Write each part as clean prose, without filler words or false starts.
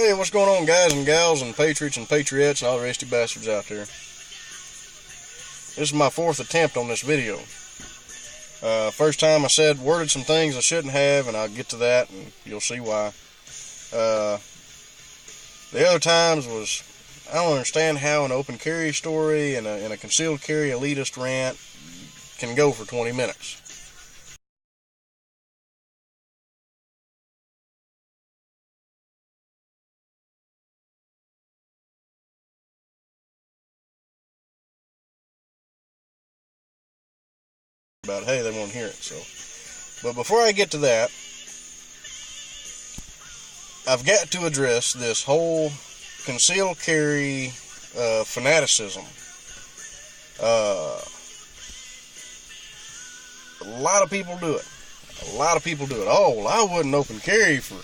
Hey, what's going on, guys and gals and patriots and patriots and all the rest of you bastards out there? This is my fourth attempt on this video. First time I worded some things I shouldn't have, and I'll get to that, and you'll see why. The other times was, I don't understand how an open carry story and a concealed carry elitist rant can go for 20 minutes. About, hey, they won't hear it. But before I get to that, I've got to address this whole concealed carry fanaticism. A lot of people do it. Oh, well, I wouldn't open carry for,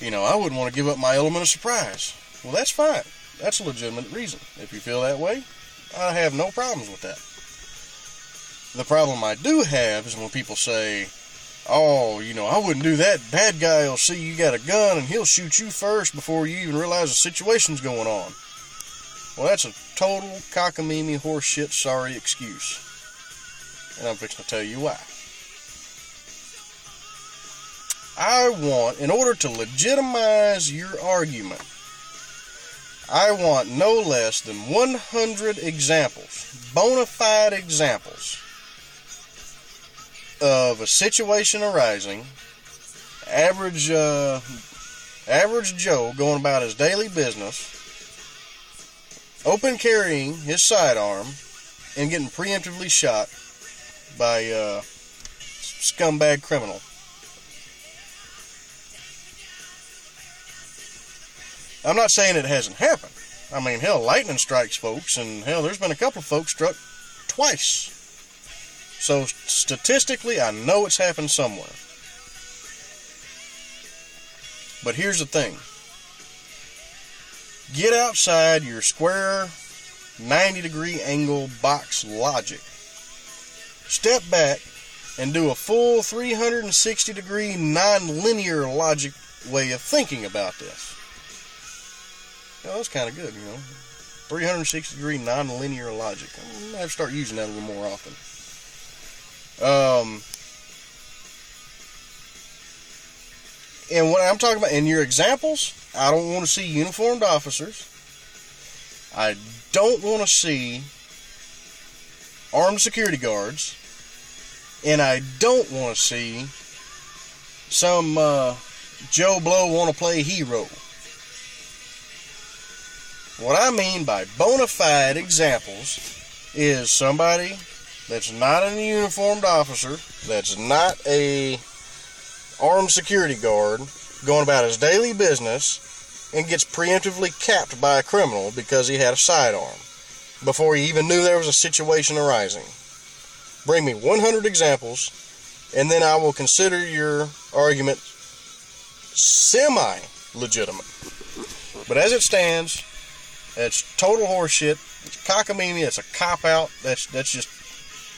I wouldn't want to give up my element of surprise. Well, that's fine. That's a legitimate reason. If you feel that way, I have no problems with that. The problem I do have is when people say, oh, I wouldn't do that. Bad guy will see you got a gun and he'll shoot you first before you even realize the situation's going on. Well, that's a total cockamamie horseshit sorry excuse. And I'm fixing to tell you why. In order to legitimize your argument, I want no less than 100 examples, bona fide examples, of a situation arising, average Joe going about his daily business, open carrying his sidearm, and getting preemptively shot by a scumbag criminal. I'm not saying it hasn't happened. I mean, hell, lightning strikes folks, and hell, there's been a couple of folks struck twice. So statistically, I know it's happened somewhere. But here's the thing. Get outside your square 90-degree angle box logic. Step back and do a full 360-degree non-linear logic way of thinking about this. That's kind of good, 360-degree non-linear logic. I'm going to have to start using that a little more often. And what I'm talking about, in your examples, I don't want to see uniformed officers. I don't want to see armed security guards. And I don't want to see some Joe Blow want to play hero. What I mean by bona fide examples is somebody that's not a uniformed officer, that's not a armed security guard, going about his daily business, and gets preemptively capped by a criminal because he had a sidearm, before he even knew there was a situation arising. Bring me 100 examples, and then I will consider your argument semi-legitimate. But as it stands, that's total horseshit. It's cockamamie. It's a cop-out. That's just...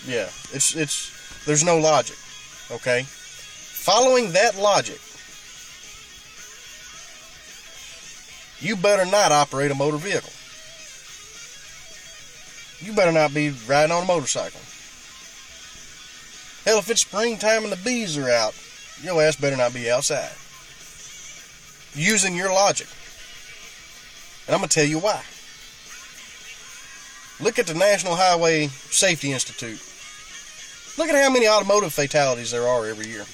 Yeah, there's no logic, okay? Following that logic, you better not operate a motor vehicle. You better not be riding on a motorcycle. Hell, if it's springtime and the bees are out, your ass better not be outside. Using your logic. And I'm going to tell you why. Look at the National Highway Safety Institute. Look at how many automotive fatalities there are every year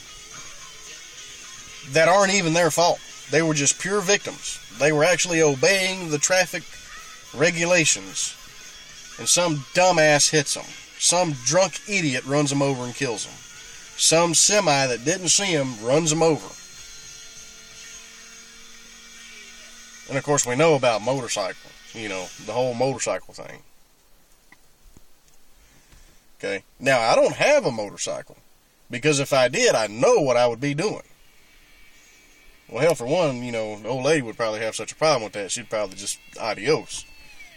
that aren't even their fault. They were just pure victims. They were actually obeying the traffic regulations, and some dumbass hits them. Some drunk idiot runs them over and kills them. Some semi that didn't see them runs them over. And of course we know about motorcycle, the whole motorcycle thing. Okay, now I don't have a motorcycle, because if I did, I know what I would be doing. Well, hell, for one, the old lady would probably have such a problem with that, she'd probably just adios.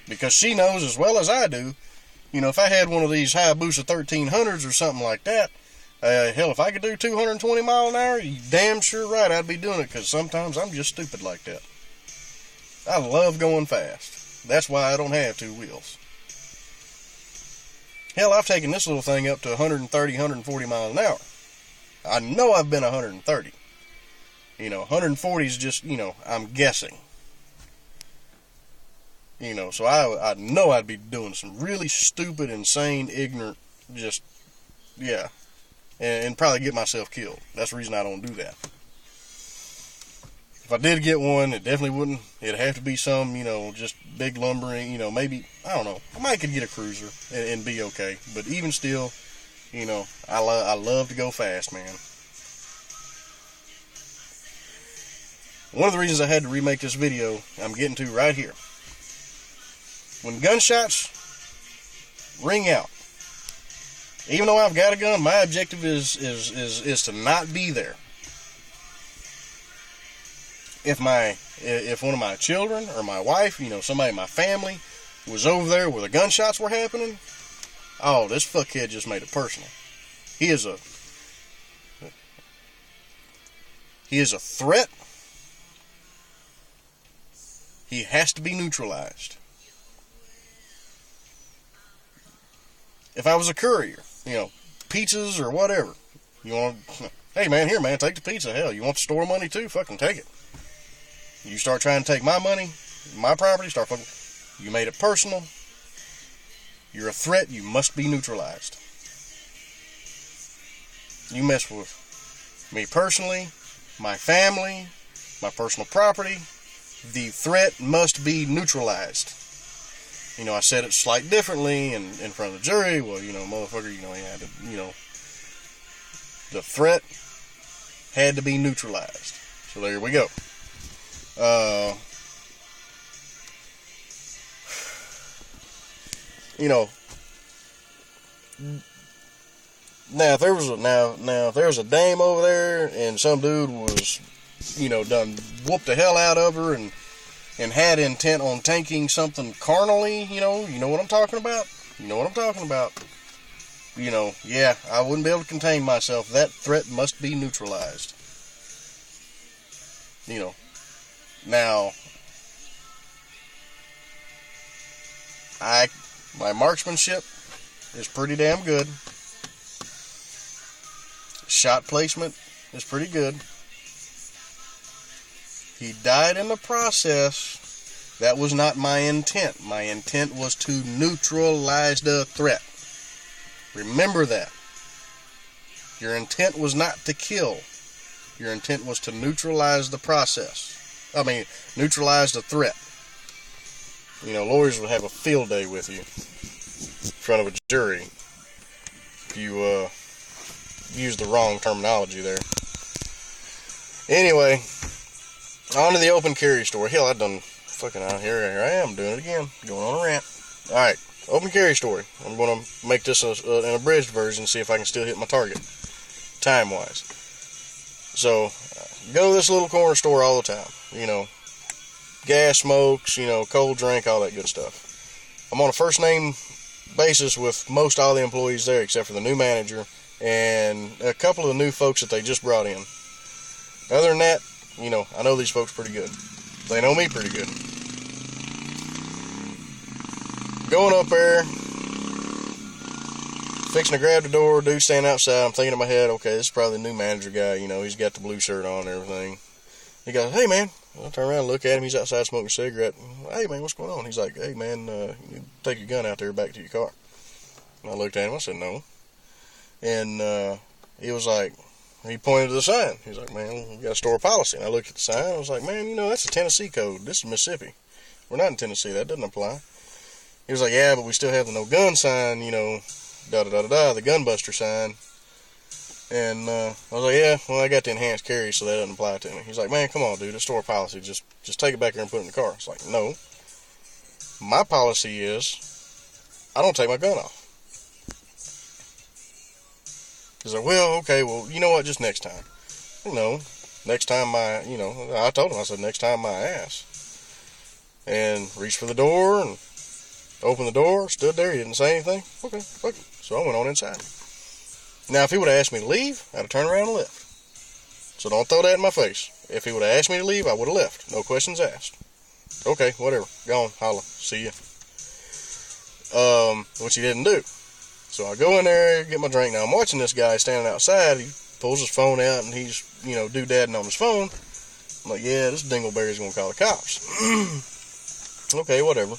Because she knows as well as I do, if I had one of these Hayabusa 1300s or something like that, hell, if I could do 220 miles an hour, you damn sure right I'd be doing it, because sometimes I'm just stupid like that. I love going fast. That's why I don't have two wheels. Hell, I've taken this little thing up to 130, 140 miles an hour. I know I've been 130. 140 is just, I'm guessing. So I know I'd be doing some really stupid, insane, ignorant, just, yeah. And probably get myself killed. That's the reason I don't do that. If I did get one, it definitely wouldn't. It'd have to be some, just big lumbering, maybe, I don't know. I might could get a cruiser and be okay. But even still, I love to go fast, man. One of the reasons I had to remake this video, I'm getting to right here. When gunshots ring out, even though I've got a gun, my objective is to not be there. If one of my children or my wife, somebody in my family was over there where the gunshots were happening, oh, this fuckhead just made it personal. He is a threat. He has to be neutralized. If I was a courier, pizzas or whatever, hey man, here man, take the pizza. Hell, you want the store money too? Fucking take it. You start trying to take my money, my property, you made it personal. You're a threat, you must be neutralized. You mess with me personally, my family, my personal property, the threat must be neutralized. I said it slightly differently in front of the jury. Well, motherfucker, he had to, the threat had to be neutralized. So there we go. Now if there was a dame over there and some dude was, done whooped the hell out of her and had intent on taking something carnally, you know what I'm talking about? Yeah, I wouldn't be able to contain myself. That threat must be neutralized. Now, my marksmanship is pretty damn good. Shot placement is pretty good. He died in the process. That was not my intent. My intent was to neutralize the threat. Remember that. Your intent was not to kill. Your intent was to neutralize the process. Neutralize the threat. Lawyers would have a field day with you in front of a jury if you use the wrong terminology there. Anyway, on to the open carry story. Hell, I done fucking out here. Here I am doing it again. Going on a rant. Alright, open carry story. I'm going to make this an abridged version, see if I can still hit my target, time-wise. So, go to this little corner store all the time. Gas, smokes, cold drink, all that good stuff. I'm on a first-name basis with most all the employees there, except for the new manager and a couple of the new folks that they just brought in. Other than that, I know these folks pretty good. They know me pretty good. Going up there, fixing to grab the door, dude standing outside. I'm thinking in my head, okay, this is probably the new manager guy. He's got the blue shirt on and everything. He goes, hey man. I turn around and look at him. He's outside smoking a cigarette. Hey man, what's going on? He's like, hey man, you need to take your gun out there back to your car. And I looked at him. I said, no. And he was like, he pointed to the sign. He's like, man, we got a store policy. And I looked at the sign. I was like, man, that's a Tennessee code. This is Mississippi. We're not in Tennessee. That doesn't apply. He was like, yeah, but we still have the no gun sign, the gun buster sign. And I was like, yeah, well, I got the enhanced carry, so that doesn't apply to me. He's like, man, come on, dude, it's store policy. Just take it back here and put it in the car. It's like, no. My policy is I don't take my gun off. He's like, well, okay, well, you know what, just next time. Next time I told him, I said, next time my ass. And reached for the door and opened the door, stood there, he didn't say anything. Okay, fuck it. So I went on inside. Now, if he would have asked me to leave, I'd have turned around and left. So don't throw that in my face. If he would have asked me to leave, I would have left. No questions asked. Okay, whatever. Go on, holla. See ya. Which he didn't do. So I go in there, get my drink. Now I'm watching this guy standing outside. He pulls his phone out and he's, doodadding on his phone. I'm like, yeah, this dingleberry's gonna call the cops. Okay, whatever.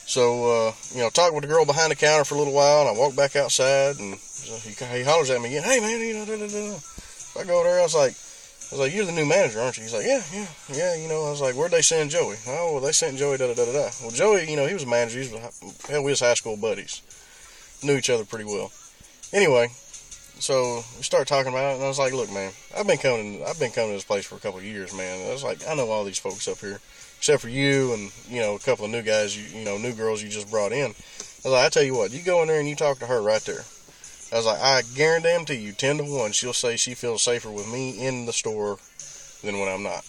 So, talk with the girl behind the counter for a little while, and I walk back outside, and he hollers at me again, hey, man, I go there, I was like, you're the new manager, aren't you? He's like, yeah, I was like, where'd they send Joey? Oh, well, they sent Joey, da-da-da-da-da. Well, Joey, he was a manager, we was high school buddies. Knew each other pretty well. Anyway, so we start talking about it, and I was like, look, man, I've been coming to this place for a couple of years, man. I was like, I know all these folks up here, except for you and, a couple of new guys, new girls you just brought in. I was like, I tell you what, you go in there and you talk to her right there. I was like, I guarantee you 10 to 1, she'll say she feels safer with me in the store than when I'm not.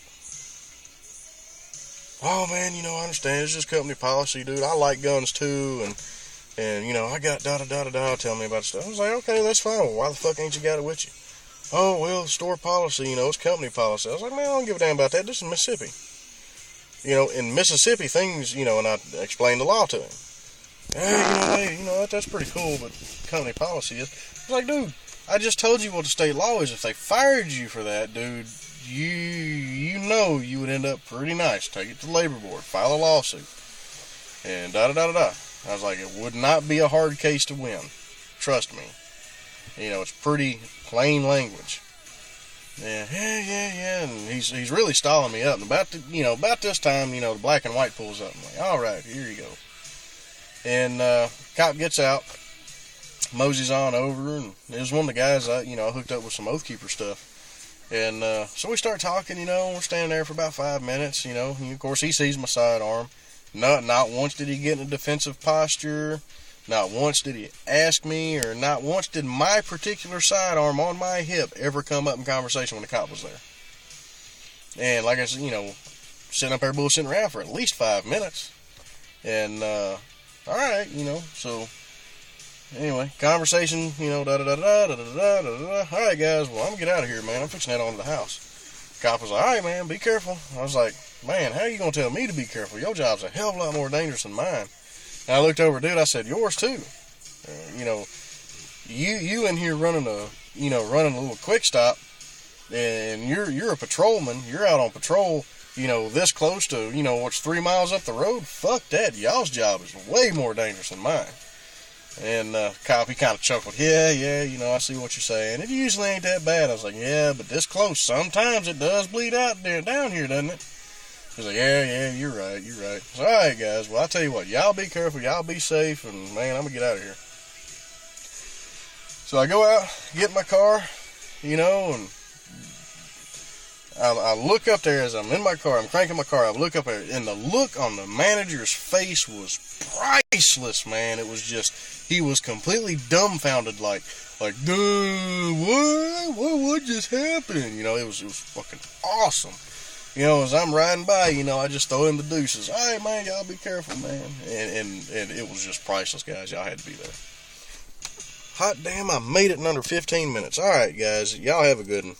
Oh, man, I understand. It's just company policy, dude. I like guns, too, and I got da-da-da-da-da, tell me about stuff. I was like, okay, that's fine. Well, why the fuck ain't you got it with you? Oh, well, store policy, it's company policy. I was like, man, I don't give a damn about that. This is Mississippi. In Mississippi, things, and I explained the law to him. Hey, that's pretty cool, but company policy is. I was like, dude, I just told you what the state law is. If they fired you for that, dude, you would end up pretty nice. Take it to the labor board, file a lawsuit, and da-da-da-da-da. I was like, it would not be a hard case to win. Trust me. It's pretty plain language. Yeah. And he's really stalling me up. And about this time, the black and white pulls up. I'm like, all right, here you go. And cop gets out, moseys on over, and it was one of the guys I hooked up with some Oathkeeper stuff. And so we start talking, we're standing there for about 5 minutes, and of course he sees my sidearm. Not once did he get in a defensive posture. Not once did he ask me, or not once did my particular sidearm on my hip ever come up in conversation when the cop was there. And like I said, sitting up there bullshitting around for at least 5 minutes. And, alright, so, anyway, conversation, da-da-da-da-da-da-da-da-da. Alright, guys, well, I'm gonna get out of here, man. I'm fixing to head on to the house. Cop was like, alright, man, be careful. I was like, man, how are you gonna tell me to be careful? Your job's a hell of a lot more dangerous than mine. And I looked over, dude, I said, yours too. You in here running a little quick stop, and you're a patrolman, you're out on patrol, this close to, what's 3 miles up the road. Fuck that, y'all's job is way more dangerous than mine. And cop, he kind of chuckled, yeah, I see what you're saying. It usually ain't that bad. I was like, yeah, but this close, sometimes it does bleed out down here, doesn't it? He's like, yeah, you're right. So, alright, guys, well, I'll tell you what, y'all be careful, y'all be safe, and, man, I'm gonna get out of here. So I go out, get in my car, and I look up there as I'm in my car, I'm cranking my car, I look up there, and the look on the manager's face was priceless, man. It was just, he was completely dumbfounded, like, dude, what just happened? It was fucking awesome. As I'm riding by, I just throw in the deuces. All right, man, y'all be careful, man. And it was just priceless, guys. Y'all had to be there. Hot damn, I made it in under 15 minutes. All right, guys, y'all have a good one.